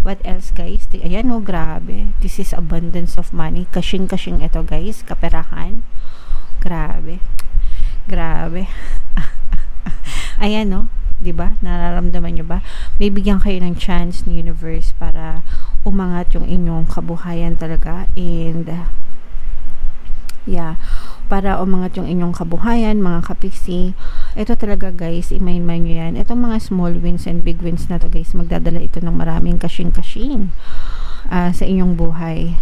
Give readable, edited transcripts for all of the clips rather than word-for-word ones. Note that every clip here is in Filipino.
What else guys? Ayan oh, grabe. This is abundance of money. Kashing-kashing ito guys. Kaperahan. Grabe. Grabe. Ayan oh. 'Di ba? Nararamdaman nyo ba? May bigyan kayo ng chance ni universe para umangat yung inyong kabuhayan talaga. And yeah, para umangat yung inyong kabuhayan, mga kapiksi. Ito talaga guys, i-mind nyo yan. Itong mga small wins and big wins na to guys, magdadala ito ng maraming kashing-kashing sa inyong buhay.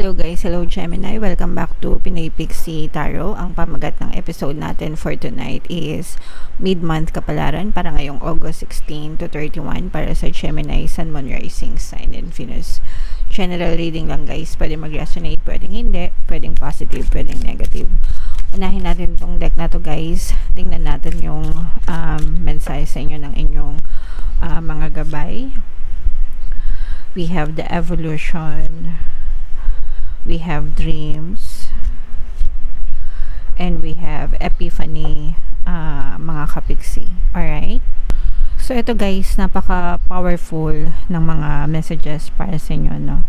Hello guys, hello Gemini, welcome back to Pinay Pixie Tarot. Ang pamagat ng episode natin for tonight is mid-month kapalaran para ngayong August 16 to 31 para sa Gemini, Sun, Moon, Rising Sign, and Venus. General reading lang guys, pwede mag-resonate, pwedeng hindi, pwedeng positive, pwedeng negative. Unahin natin tong deck na to guys, tingnan natin yung mensahe sa inyo ng inyong mga gabay. We have the evolution, we have dreams, and we have epiphany, mga kapiksi. Alright? So, ito guys, napaka-powerful ng mga messages para sa inyo, no?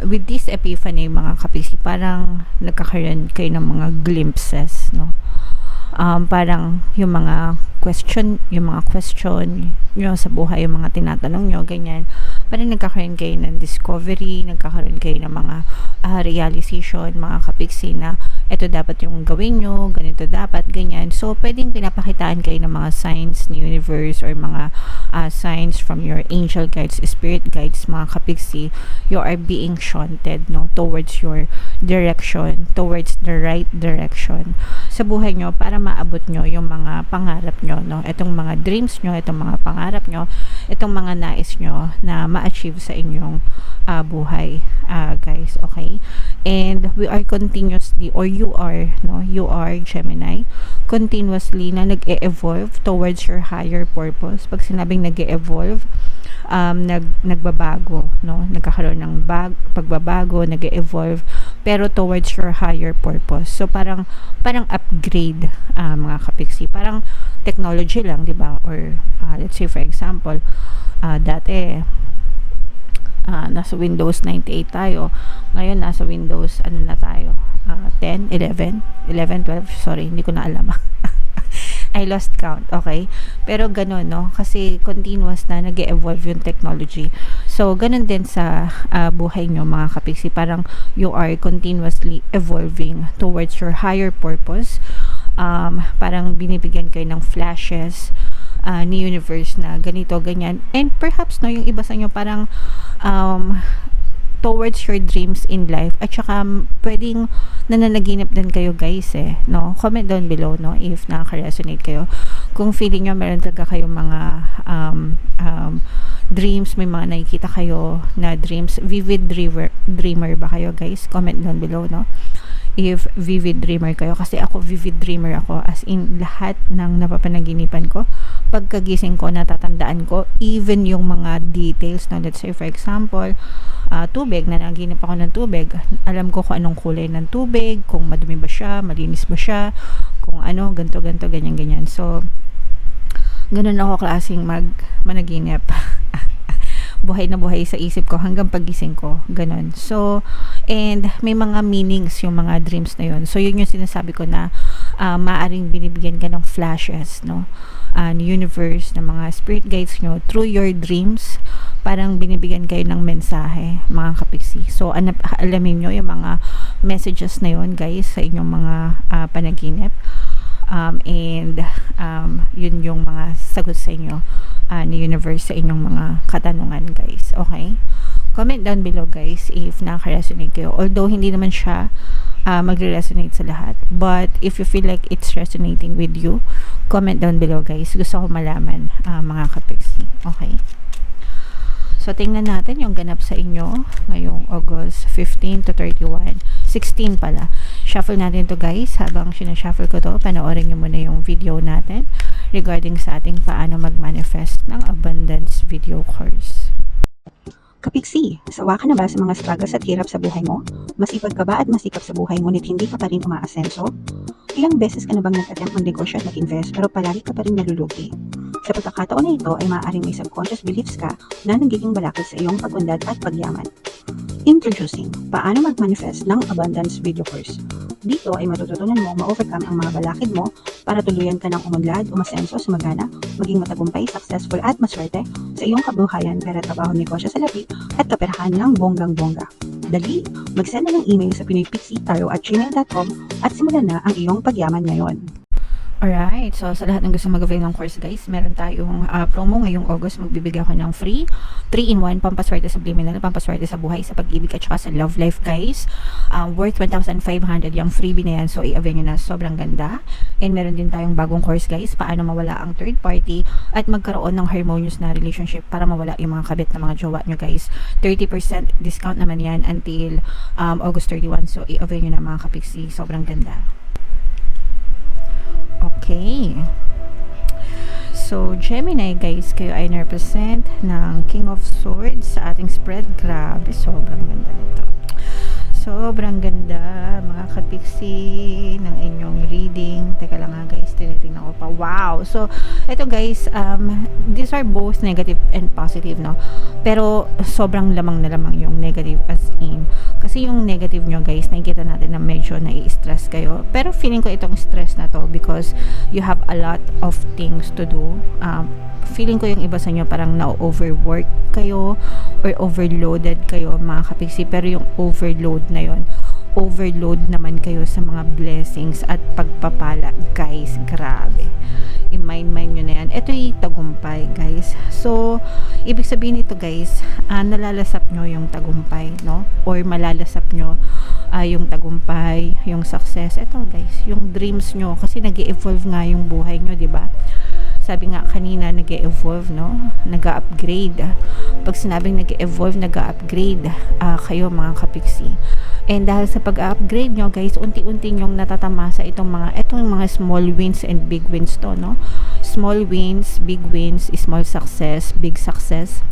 With this epiphany, mga kapiksi, parang nagkakaroon kayo ng mga glimpses, no? Parang yung mga question nyo sa buhay, yung mga tinatanong nyo, ganyan. Parang nagkakaroon kayo ng discovery, nagkakaroon kayo ng mga realization, mga kapiksi na ito dapat yung gawin nyo, ganito dapat, ganyan. So, pwedeng pinapakitaan kayo ng mga signs ni universe or mga signs from your angel guides, spirit guides, mga kapiksi. You are being shunted, no, towards your direction, towards the right direction sa buhay nyo para maabot nyo yung mga pangarap nyo, no? Itong mga dreams nyo, itong mga pangarap nyo, itong mga nais nyo na ma-achieve sa inyong buhay, guys, okay? And we are continuously, or you are, no, you are Gemini, continuously na nag-e-evolve towards your higher purpose. Pag sinabing nag-e-evolve, nagbabago, no, nagkakaroon ng pagbabago, nag-e-evolve, pero towards your higher purpose. So parang upgrade, mga kapiksi, parang technology lang, di ba? Or let's say for example, dati nasa Windows 98 tayo, ngayon nasa Windows ano na tayo, 10, 11, 12, sorry, hindi ko na alam. I lost count, okay? Pero ganun, no? Kasi continuous na nag-evolve yung technology. So, ganun din sa buhay nyo, mga kapiksi. Parang you are continuously evolving towards your higher purpose. Parang binibigyan kayo ng flashes ni universe na ganito, ganyan. And perhaps, no, yung iba sa inyo parang towards your dreams in life, at saka pwedeng nananaginip din kayo guys, no? Comment down below, no, if nakaka-resonate kayo, kung feeling nyo meron talaga kayong mga dreams, may mga nakikita kayo na dreams. Vivid dreamer ba kayo guys? Comment down below, no, if vivid dreamer kayo. Kasi ako vivid dreamer ako, as in lahat ng napapanaginipan ko, pagkagising ko natatandaan ko, even yung mga details, no. Let's say for example, tubig, nanaginip ako ng tubig, alam ko kung anong kulay ng tubig, kung madumi ba siya, malinis ba siya, kung ano, ganto, ganyan. So, ganun ako klaseng managinip. Buhay na buhay sa isip ko hanggang pagising ko, ganun. So, and may mga meanings yung mga dreams na yun. So, yun yung sinasabi ko na maaring binibigyan ka ng flashes, no, ni universe, ng mga spirit guides nyo through your dreams. Parang binibigyan kayo ng mensahe, mga kapiksi. So, alamin nyo yung mga messages na yun, guys, sa inyong mga panaginip. And yun yung mga sagot sa inyo ni universe sa inyong mga katanungan, guys. Okay? Comment down below, guys, if nakaka-resonate kayo. Although, hindi naman siya magre-resonate sa lahat. But, if you feel like it's resonating with you, comment down below, guys. Gusto ko malaman, mga kapiksi. Okay? So, tingnan natin yung ganap sa inyo ngayong August 15 to 31. 16 pala. Shuffle natin to guys. Habang sinashuffle ko to, panoorin nyo muna yung video natin regarding sa ating paano mag-manifest ng abundance video course. Kapiksi, sawa ka na ba sa mga struggles at hirap sa buhay mo? Masipag ka ba at masikap sa buhay ngunit hindi ka pa rin umaasenso? Ilang beses ka na bang nag-attempt mag-negosyo at mag-invest pero palagi ka pa rin nalulugi? Sa pagkakataon na ito ay maaaring may subconscious beliefs ka na nagiging balakid sa iyong pag-unlad at pagyaman. Introducing, paano mag-manifest ng abundance video course. Dito ay matututunan mo ma-overcome ang mga balakid mo para tuluyan ka ng umunlad, umasenso, sumagana, maging matagumpay, successful at maswerte sa iyong kabuhayan, pera, trabaho, negosyo sa labi at kaperahan ng bonggang-bongga. Dali, mag-send na ng email sa pinoypixitaro@gmail.com at simulan na ang iyong pagyaman ngayon. Alright, so sa lahat ng gusto mag-avail ng course guys, meron tayong promo ngayong August. Magbibigay ako ng free 3-in-1 pampaswerte sa subliminal, pampaswerte sa buhay, sa pag-ibig at saka sa love life guys. Worth 1,500 yung freebie na yan, so i-avail nyo na, sobrang ganda. And meron din tayong bagong course guys, paano mawala ang third party at magkaroon ng harmonious na relationship para mawala yung mga kabit na mga jowa nyo guys. 30% discount naman yan until August 31, so i-avail nyo na mga kapiksi, sobrang ganda. Okay. So, Gemini guys, kayo ay na-represent ng King of Swords sa ating spread. Grabe, sobrang ganda nito. Sobrang ganda, mga kapiksi ng inyong reading. Teka lang nga guys, tinitingnan ko pa. Wow! So, ito guys, these are both negative and positive, no? Pero, sobrang lamang na lamang yung negative as in. Kasi yung negative nyo guys, nakikita natin na medyo nai-stress kayo. Pero feeling ko itong stress na to because you have a lot of things to do. Feeling ko yung iba sa inyo parang na-overwork kayo or overloaded kayo mga kapiksi, pero yung overload na yon, overload naman kayo sa mga blessings at pagpapala guys. Grabe, i-mind nyo na yan. Ito yung tagumpay guys. So ibig sabihin nito guys, nalalasap nyo yung tagumpay, no? Or malalasap nyo yung tagumpay, yung success. Ito guys, yung dreams nyo, kasi nag-evolve nga yung buhay nyo, di ba? Sabi nga kanina, nag-evolve, no? Nag-upgrade. Pag sinabing nag-evolve, nag-upgrade kayo mga kapiksi. And dahil sa pag-upgrade nyo guys, unti-unti nyong natatamasa itong mga small wins and big wins to, no? Small wins, big wins, small success, big success.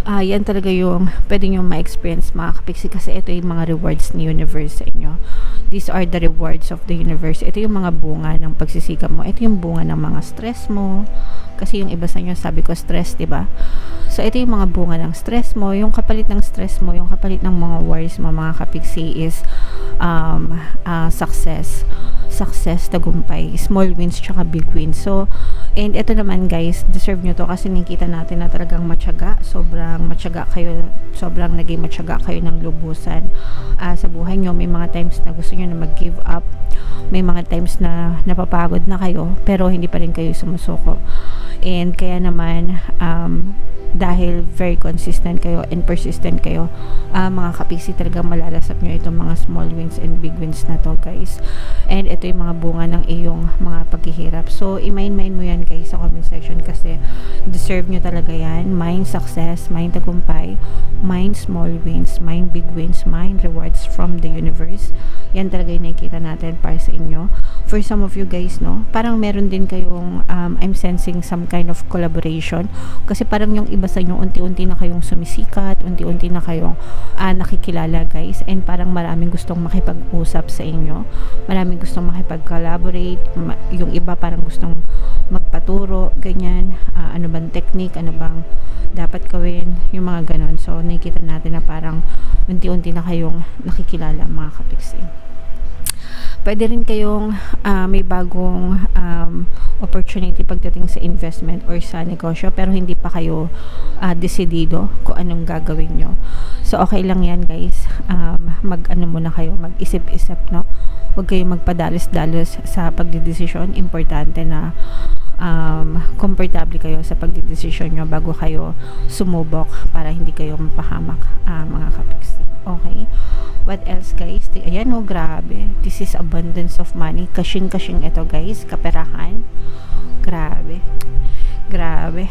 Yan talaga yung pwede nyo ma-experience mga kapiksi, kasi ito yung mga rewards ni universe sa inyo. These are the rewards of the universe. Ito yung mga bunga ng pagsisikap mo. Ito yung bunga ng mga stress mo. Kasi yung iba sa inyo, sabi ko stress, diba? So, ito yung mga bunga ng stress mo. Yung kapalit ng stress mo, yung kapalit ng mga worries mo, mga kapiksi, is success. Success, tagumpay, small wins, tsaka big wins. So, and ito naman guys, deserve nyo to kasi nakikita natin na talagang matyaga. Sobrang matyaga kayo. Sobrang naging matyaga kayo ng lubusan sa buhay nyo. May mga times na gusto nyo na mag-give up. May mga times na napapagod na kayo, pero hindi pa rin kayo sumusuko. And kaya naman, dahil very consistent kayo and persistent kayo, mga kapiksi, talagang malalasap nyo itong mga small wins and big wins na to guys. And ito yung mga bunga ng iyong mga paghihirap. So i-mind mo yan guys sa comment section, kasi deserve nyo talaga yan. Mind success, mind tagumpay, mind small wins, mind big wins, mind rewards from the universe. Yan talaga yung nakikita natin para sa inyo. For some of you guys, no, parang meron din kayong I'm sensing some kind of collaboration, kasi parang yung iba sa inyo, unti-unti na kayong sumisikat, unti-unti na kayong nakikilala guys, and parang maraming gustong makipag-usap sa inyo, maraming gustong makipag-collaborate, yung iba parang gustong magpaturo, ganyan, ano bang technique, ano bang dapat gawin, yung mga ganon. So nakikita natin na parang unti-unti na kayong nakikilala mga kapiksi. Pwede rin kayong may bagong opportunity pagdating sa investment or sa negosyo, pero hindi pa kayo desidido kung anong gagawin nyo. So okay lang yan guys, muna kayo, mag-isip-isip, no? Huwag kayong magpadalos-dalos sa pagdidesisyon. Importante na komportable kayo sa pagdidesisyon nyo bago kayo sumubok, para hindi kayo mapahamak mga kapiksi. Okay? What else guys? Ayan o, grabe. This is abundance of money. Kashing-kashing ito guys. Kaperahan. Grabe. Grabe.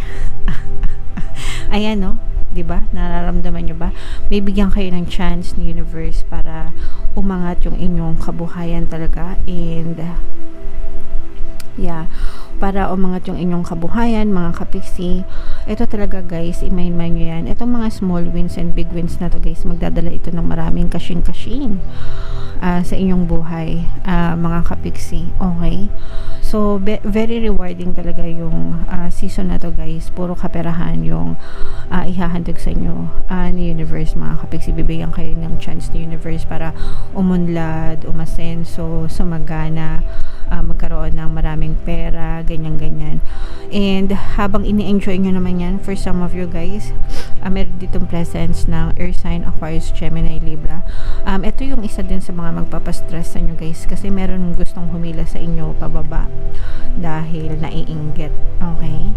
Ayan o. Diba? Nararamdaman nyo ba? May bigyan kayo ng chance ni universe para umangat yung inyong kabuhayan talaga. And yeah, para umangat yung inyong kabuhayan, mga kapiksi. Ito talaga guys, i-mind nyo yan. Itong mga small wins and big wins na to guys, magdadala ito ng maraming kashing-kashing sa inyong buhay, mga kapiksi. Okay? So, very rewarding talaga yung season na to guys. Puro kaperahan yung ihahandog sa inyo ni universe, mga kapiksi. Bibigyan kayo ng chance ni universe para umunlad, umasenso, sumagana, magkaroon ng maraming pera, ganyan-ganyan. And habang ini-enjoy nyo naman yan, for some of you guys, meron ditong presence ng Earth sign, Aquarius, Gemini, Libra. Ito yung isa din sa mga magpapastress sa inyo guys, kasi meron gustong humila sa inyo pababa dahil naiinggit. Okay?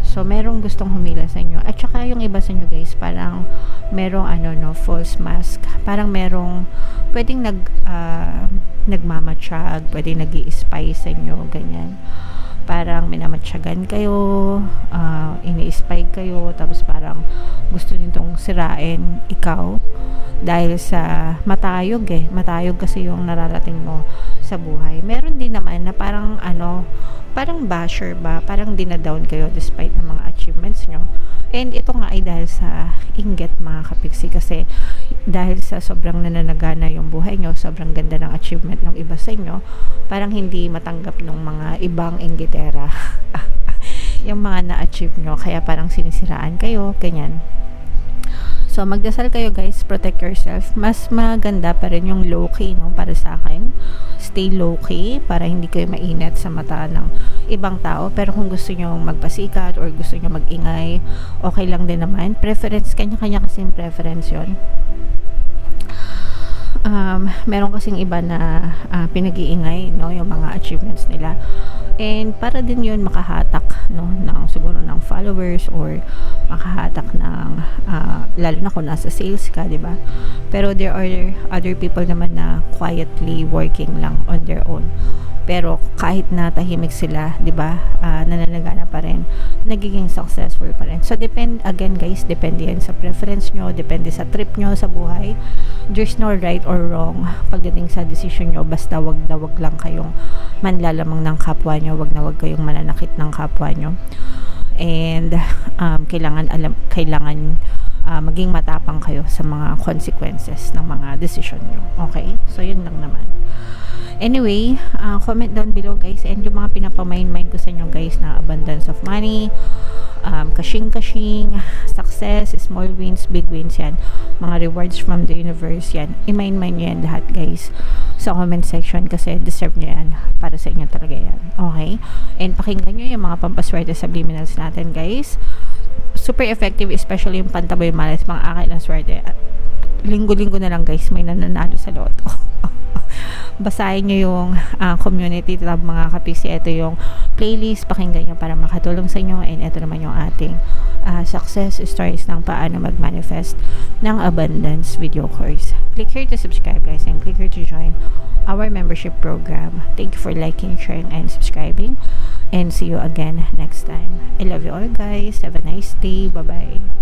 So, merong gustong humila sa inyo. At saka yung iba sa inyo guys, parang merong false mask. Parang merong pwedeng nagmamatsyag, pwedeng nag-i-spy sa inyo, ganyan. Parang minamatsyagan kayo, ini-spy kayo, tapos parang gusto nitong sirain ikaw dahil sa matayog matayog kasi yung nararating mo sa buhay. Meron din naman na parang parang basher ba, parang dinadown kayo despite ng mga achievements nyo. And ito nga ay dahil sa inggit, mga kapiksi, kasi dahil sa sobrang nananagana yung buhay nyo, sobrang ganda ng achievement ng iba sa inyo, parang hindi matanggap ng mga ibang inggitera yung mga na-achieve nyo, kaya parang sinisiraan kayo, ganyan. So, magdasal kayo guys, protect yourself. Mas maganda pa rin yung low-key, no, para sa akin. Stay low-key para hindi kayo mainit sa mata ng ibang tao. Pero kung gusto nyo magpasikat or gusto nyo magingay, okay lang din naman. Preference, kanya-kanya kasing preference yun. Meron kasing iba na pinag-iingay, no, yung mga achievements nila. And para din yun makahatak, no, ng siguro ng followers or makahatak ng lalo na kung nasa sales ka, di ba? Pero there are other people naman na quietly working lang on their own. Pero kahit na tahimik sila, 'di ba? Nananagana pa rin, nagiging successful pa rin. So again guys, depende yan sa preference nyo, depende sa trip nyo sa buhay. There's no right or wrong pagdating sa decision nyo, basta wag na wag lang kayong manlalamang ng kapwa nyo, wag na wag kayong mananakit ng kapwa nyo. And kailangan maging matapang kayo sa mga consequences ng mga decision nyo. Okay? So yun lang naman. Anyway, comment down below guys, and yung mga pinapamain-mind ko sa inyo guys na abundance of money, kashing-kashing, success, small wins, big wins, yan, mga rewards from the universe, yan, i-mind-mind nyo yan lahat guys sa comment section, kasi deserve nyo yan, para sa inyo talaga yan. Okay? And pakinggan nyo yung mga pampaswerte subliminals natin guys. Super effective, especially yung pantaboy malas, mga akit na swerte. Linggo-linggo na lang guys, may nananalo sa loto. Basahin nyo yung community tab, mga kapiksi. Ito yung playlist, pakinggan nyo para makatulong sa inyo. And ito naman yung ating success stories ng paano mag-manifest ng abundance video course. Click here to subscribe guys, and click here to join our membership program. Thank you for liking, sharing, and subscribing, and see you again next time. I love you all guys. Have a nice day. Bye bye.